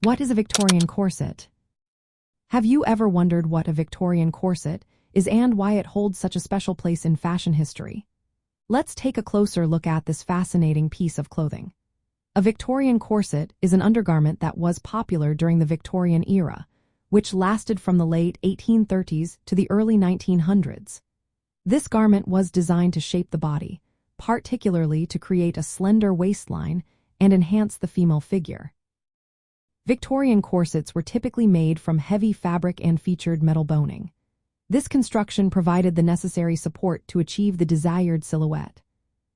What is a Victorian corset? Have you ever wondered what a Victorian corset is and why it holds such a special place in fashion history? Let's take a closer look at this fascinating piece of clothing. A Victorian corset is an undergarment that was popular during the Victorian era, which lasted from the late 1830s to the early 1900s. This garment was designed to shape the body, particularly to create a slender waistline and enhance the female figure. Victorian corsets were typically made from heavy fabric and featured metal boning. This construction provided the necessary support to achieve the desired silhouette.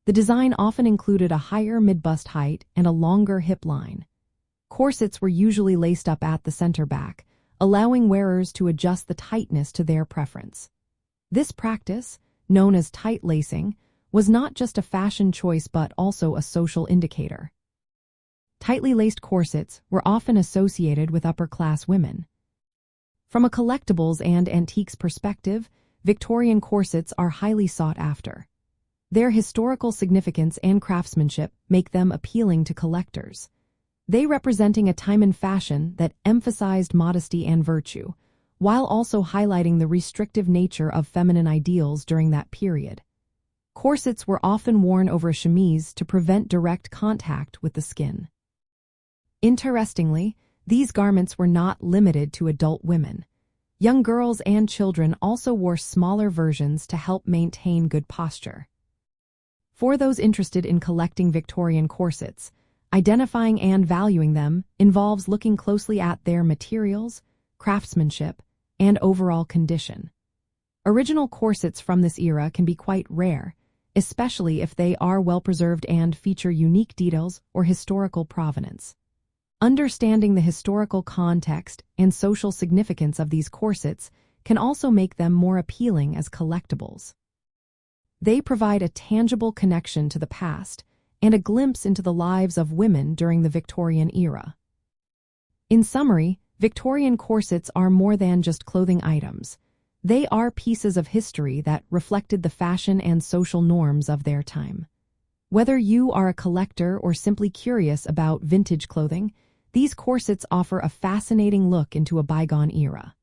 The design often included a higher mid-bust height and a longer hip line. Corsets were usually laced up at the center back, allowing wearers to adjust the tightness to their preference. This practice, known as tight lacing, was not just a fashion choice but also a social indicator. Tightly laced corsets were often associated with upper-class women. From a collectibles and antiques perspective, Victorian corsets are highly sought after. Their historical significance and craftsmanship make them appealing to collectors. They representing a time in fashion that emphasized modesty and virtue, while also highlighting the restrictive nature of feminine ideals during that period. Corsets were often worn over a chemise to prevent direct contact with the skin. Interestingly, these garments were not limited to adult women. Young girls and children also wore smaller versions to help maintain good posture. For those interested in collecting Victorian corsets, identifying and valuing them involves looking closely at their materials, craftsmanship, and overall condition. Original corsets from this era can be quite rare, especially if they are well preserved and feature unique details or historical provenance. Understanding the historical context and social significance of these corsets can also make them more appealing as collectibles. They provide a tangible connection to the past and a glimpse into the lives of women during the Victorian era. In summary, Victorian corsets are more than just clothing items. They are pieces of history that reflected the fashion and social norms of their time. Whether you are a collector or simply curious about vintage clothing, these corsets offer a fascinating look into a bygone era.